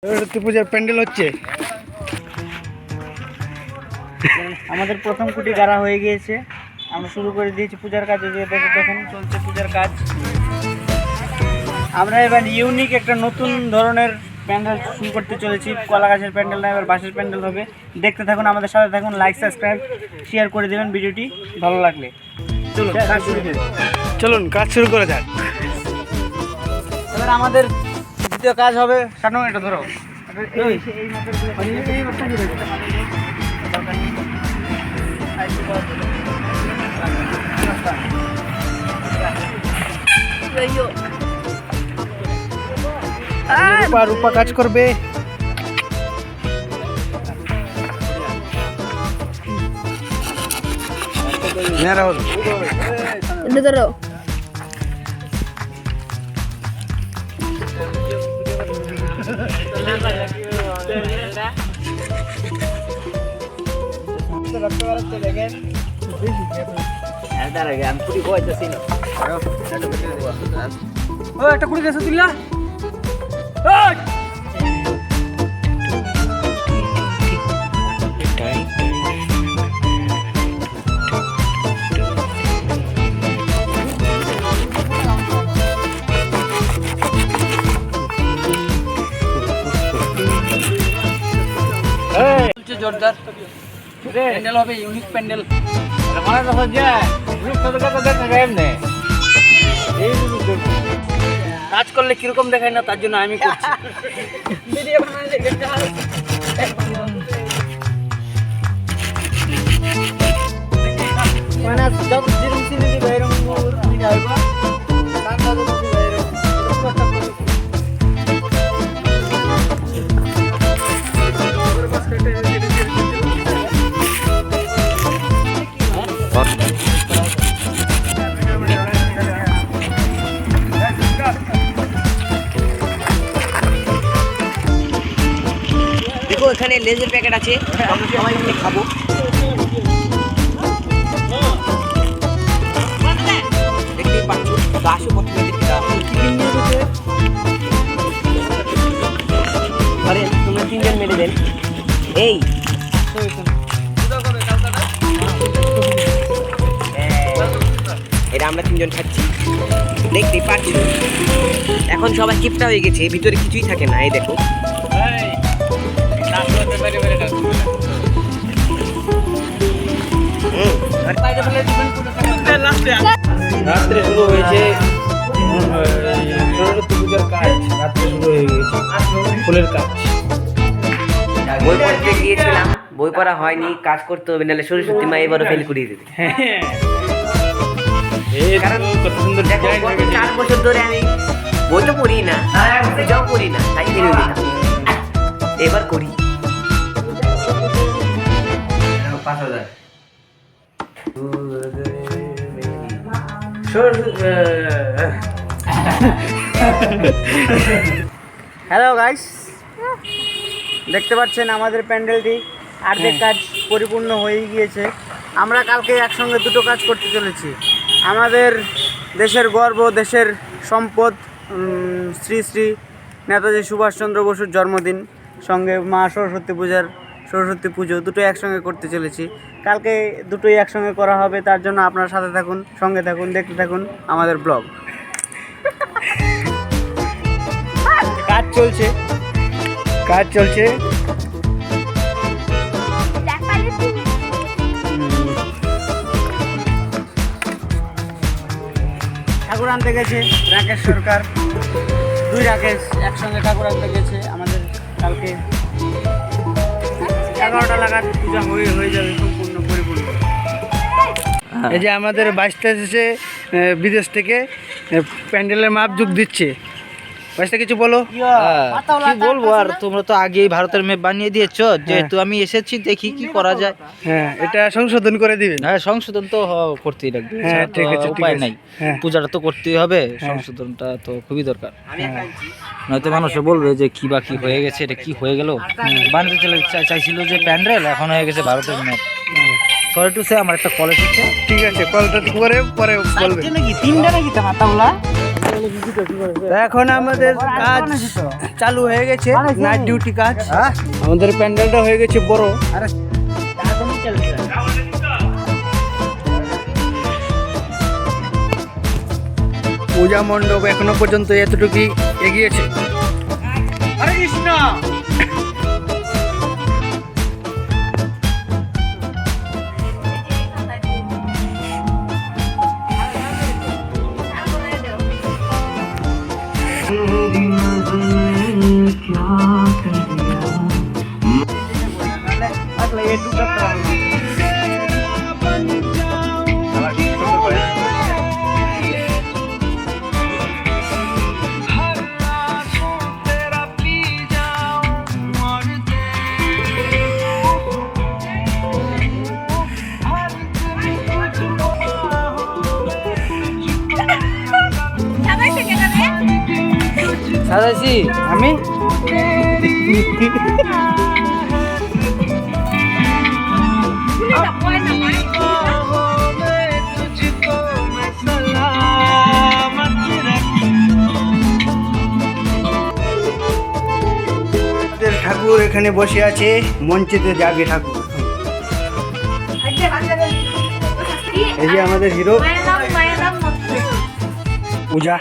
সরস্বতী পূজার প্যান্ডেল হচ্ছে। আমাদের প্রথম কুটি গাড়া হয়ে গিয়েছে, আমরা শুরু করে দিয়েছি পূজার কাজে। যে দেখুন চলছে পূজার কাজ। আমরা এবার ইউনিক একটা নতুন ধরনের প্যান্ডেল শুরু করতে চলেছি। কলা গাছের প্যান্ডেল না, এবার বাঁশের প্যান্ডেল হবে। দেখতে থাকুন, আমাদের সাথে থাকুন, লাইক সাবস্ক্রাইব শেয়ার করে দেবেন ভিডিওটি ভালো লাগলে। চলুন কাজ শুরু করি। চলুন কাজ শুরু করা যাক। এবার আমাদের দ্বিতীয় কাজ হবে, সামনে এটা ধরো রূপা কাজ করবে। ধরো একটা কুড়ি গেছে তুই না। জোরদার প্যান্ডেল হবে, ইউনিক প্যান্ডেল। কাজ করলে কিরকম দেখায় না, তার জন্য আমি করছি। মানে যেরকম চিনি দিবে এরকম দেখো, এখানে লেজের প্যাকেট আছে, আমরা সবাই মিলে খাবো। দেখতেই পাচ্ছ গাছও কত আরে তোমরা তিনজন মেরে দেন। এই এটা আমরা তিনজন খাচ্ছি, দেখতেই পাচ্ছ। এখন সবাই কিপটা হয়ে গেছে, ভিতরে কিছুই থাকে না। এই দেখো, রাত্রে শুরু হয়েছে সরস্বতী পূজার কাজ। রাত্রে শুরু হয়ে গেছে ফুলের কাজ। বই পড়তে গিয়েছিলাম, বই পড়া হয়নি, কাজ করতে হবে, নাহলে সরস্বতী মা এবারও ফেল করিয়ে দেবে। কারণ দেখো, গত 4 বছর ধরে আমি বই তো পড়ি না, পূজাও করি না, তাই ফেলে দিলাম। এবার করি। 5000 হ্যালো গাইস, দেখতে পাচ্ছেন আমাদের প্যান্ডেলটি অর্ধেক কাজ পরিপূর্ণ হয়ে গিয়েছে। আমরা কালকে একসঙ্গে দুটো কাজ করতে চলেছি। আমাদের দেশের গর্ব, দেশের সম্পদ, শ্রী শ্রী নেতাজি সুভাষচন্দ্র বসুর জন্মদিন, সঙ্গে মা সরস্বতী পুজো দুটো একসঙ্গে করতে চলেছি। কালকে দুটোই একসঙ্গে করা হবে, তার জন্য আপনারা সাথে থাকুন, সঙ্গে থাকুন, দেখতে থাকুন আমাদের ব্লগ। কাজ চলছে। ঠাকুর আনতে গেছে রাকেশ সরকার, 2 রাকেশ একসঙ্গে ঠাকুর আনতে গেছে। আমাদের কালকে 11টা নাগাদ পূজা হয়ে যাবে সম্পূর্ণ পরিপূর্ণ। এই যে আমাদের বাইশটা এসেছে বিদেশ থেকে, প্যান্ডেলের মাপ যুগ দিচ্ছে। বাইশটা কিছু বলো। কি বলবো আর, তোমরা তো আগেই ভারতের ম্যাপ বানিয়ে দিয়েছো, যেহেতু আমি এসেছি দেখি কি করা যায়। হ্যাঁ, এটা সংশোধন করে দিবেন। হ্যাঁ, সংশোধন তো করতেই লাগবে, হ্যাঁ, ঠিক আছে, উপায় নাই। হ্যাঁ, পূজাটা তো করতেই হবে, সংশোধনটা তো খুবই দরকার। নয়তো মানুষে বলবে যে কি বা কি হয়ে গেছে, এটা কি হয়ে গেল। বানাতে চাইছিল যে প্যান্ডেল, এখন হয়ে গেছে ভারতের ম্যাপ। সরি টু সে, আমার একটা কল এসেছে। ঠিক আছে, কলটা করে পরে বলবেন। নাকি 3টা নাকি মাথাগুলা তো এখন আমাদের কাজ চালু হয়ে গেছে, নাইট ডিউটি কাজ। আমাদের প্যান্ডেলটা হয়ে গেছে বড়। পূজা মণ্ডপ এখনো পর্যন্ত এতটুকুই এগিয়েছে। হরে কৃষ্ণ। সাদাসি আমি ঠাকুর এখানে বসে আছে, মঞ্চেতে যাবে ঠাকুর। এই যে আমাদের হিরো পূজা।